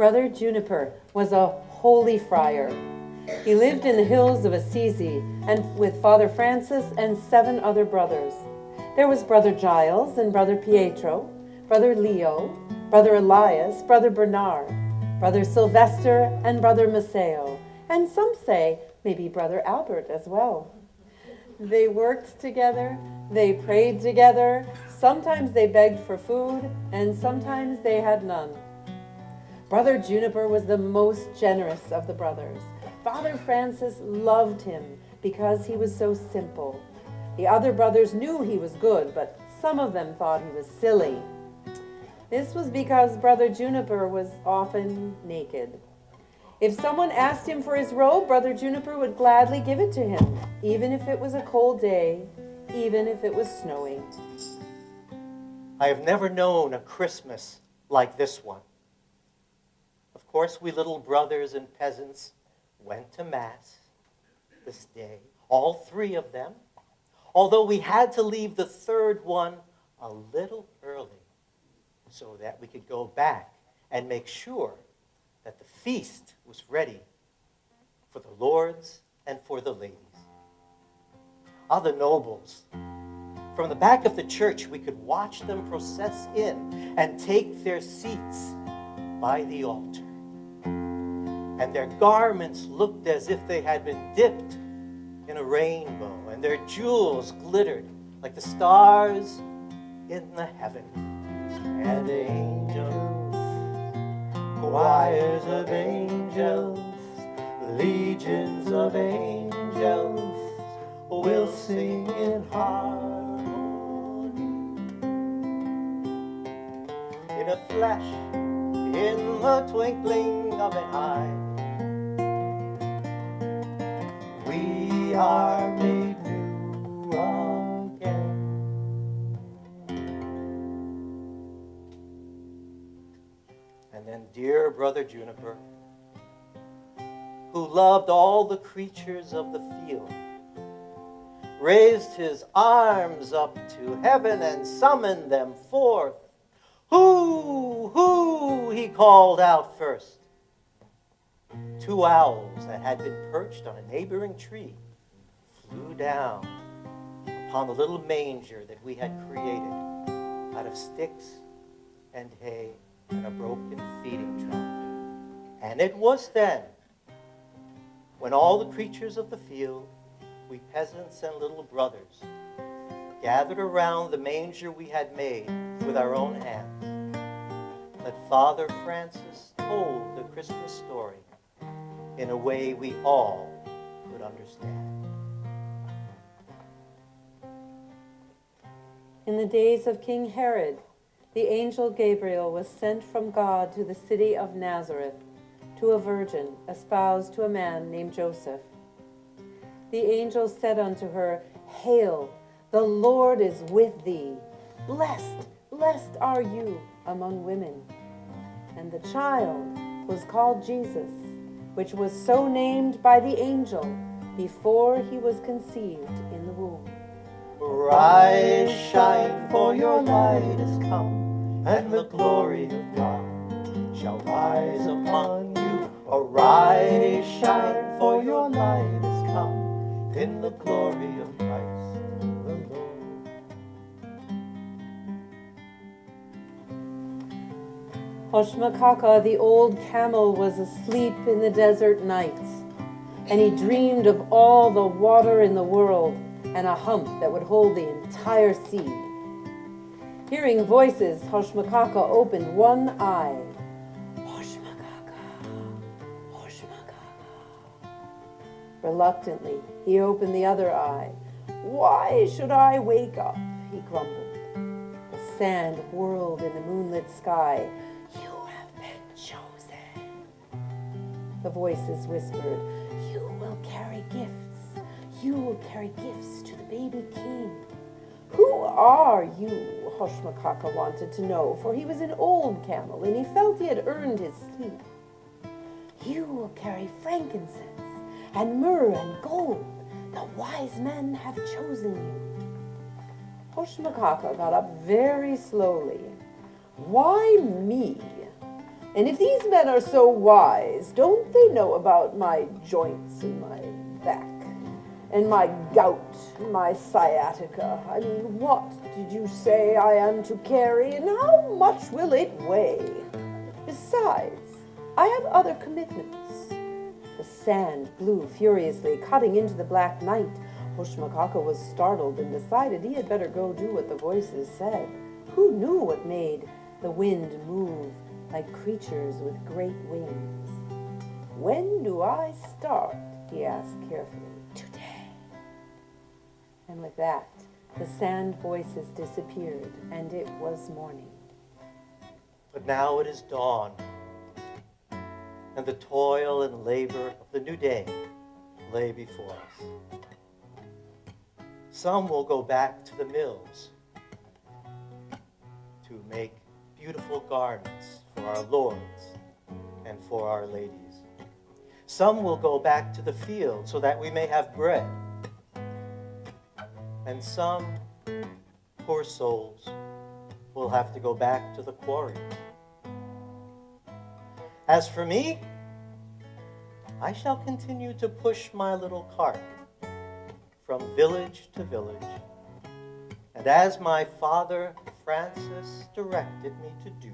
Brother Juniper was a holy friar. He lived in the hills of Assisi and with Father Francis and 7 other brothers. There was Brother Giles and Brother Pietro, Brother Leo, Brother Elias, Brother Bernard, Brother Sylvester, and Brother Maceo, and some say maybe Brother Albert as well. They worked together, they prayed together, sometimes they begged for food, and sometimes they had none. Brother Juniper was the most generous of the brothers. Father Francis loved him because he was so simple. The other brothers knew he was good, but some of them thought he was silly. This was because Brother Juniper was often naked. If someone asked him for his robe, Brother Juniper would gladly give it to him, even if it was a cold day, even if it was snowing. I have never known a Christmas like this one. Of course, we little brothers and peasants went to Mass this day, all 3 of them, although we had to leave the 3rd one a little early so that we could go back and make sure that the feast was ready for the lords and for the ladies. Other nobles. From the back of the church, we could watch them process in and take their seats by the altar. And their garments looked as if they had been dipped in a rainbow, and their jewels glittered like the stars in the heavens. And angels, choirs of angels, legions of angels will sing in harmony. In a flash, in the twinkling of an eye, we are made new again. And then dear Brother Juniper, who loved all the creatures of the field, raised his arms up to heaven and summoned them forth. Who, he called out first. 2 owls that had been perched on a neighboring tree flew down upon the little manger that we had created out of sticks and hay and a broken feeding trough. And it was then, when all the creatures of the field, we peasants and little brothers, gathered around the manger we had made with our own hands, that Father Francis told the Christmas story in a way we all could understand. In the days of King Herod, the angel Gabriel was sent from God to the city of Nazareth to a virgin espoused to a man named Joseph. The angel said unto her, Hail, the Lord is with thee. Blessed, blessed are you among women. And the child was called Jesus, which was so named by the angel before he was conceived in the womb. Rise, shine, for your light is come, and the glory of God shall rise upon you. Arise, shine, for your light is come, in the glory of Christ the Lord. Hoshmakaka, the old camel, was asleep in the desert nights, and he dreamed of all the water in the world and a hump that would hold the entire sea. Hearing voices, Hoshmakaka opened one eye. Hoshmakaka, Hoshmakaka. Reluctantly, he opened the other eye. Why should I wake up? He grumbled. The sand whirled in the moonlit sky. You have been chosen. The voices whispered, you will carry gifts. You will carry gifts to the baby king. Who are you? Hoshmakaka wanted to know, for he was an old camel and he felt he had earned his sleep. You will carry frankincense and myrrh and gold. The wise men have chosen you. Hoshmakaka got up very slowly. Why me? And if these men are so wise, don't they know about my joints and my back, and my gout, and my sciatica? I mean, what did you say I am to carry, and how much will it weigh? Besides, I have other commitments. The sand blew furiously, cutting into the black night. Hoshmakaka was startled and decided he had better go do what the voices said. Who knew what made the wind move like creatures with great wings? When do I start? He asked carefully. Today. And with that, the sand voices disappeared, and it was morning. But now it is dawn, and the toil and labor of the new day lay before us. Some will go back to the mills to make beautiful garments for our lords and for our ladies. Some will go back to the field so that we may have bread. And some, poor souls, will have to go back to the quarry. As for me, I shall continue to push my little cart from village to village. And as my father Francis directed me to do,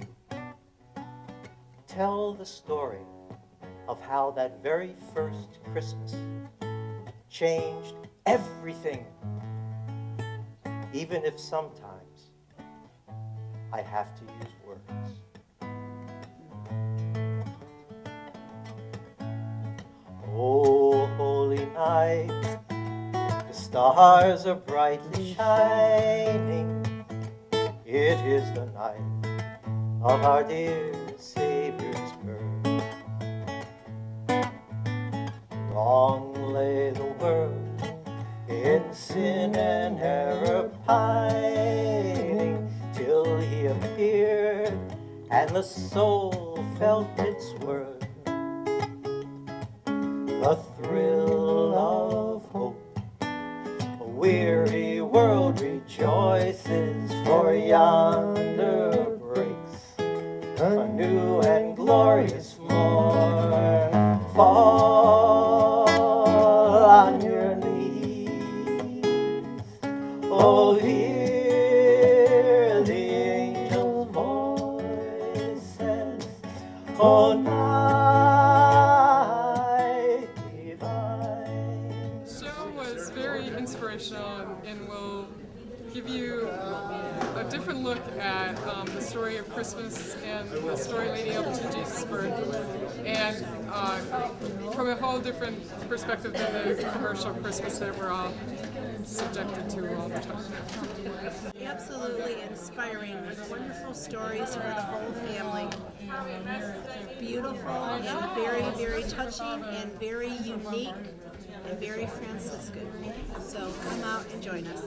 tell the story of how that very first Christmas changed everything, even if sometimes I have to use words. Oh, holy night, the stars are brightly shining. It is the night of our dear Savior's birth. Long lay the world in sin and error pining, till he appeared and the soul felt its worth. A thrill of hope, a weary world rejoices, for yonder breaks a new and glorious morn. Fall on your knees, oh, hear the angels' voices, oh, night divine. The show was very inspirational and will give you a different look at the story of Christmas and the story leading up to Jesus' birth, and from a whole different perspective than the commercial Christmas that we're all subjected to all the time. Absolutely inspiring, with wonderful stories for the whole family. Beautiful and very, very touching and very unique and very Franciscan. So come out and join us.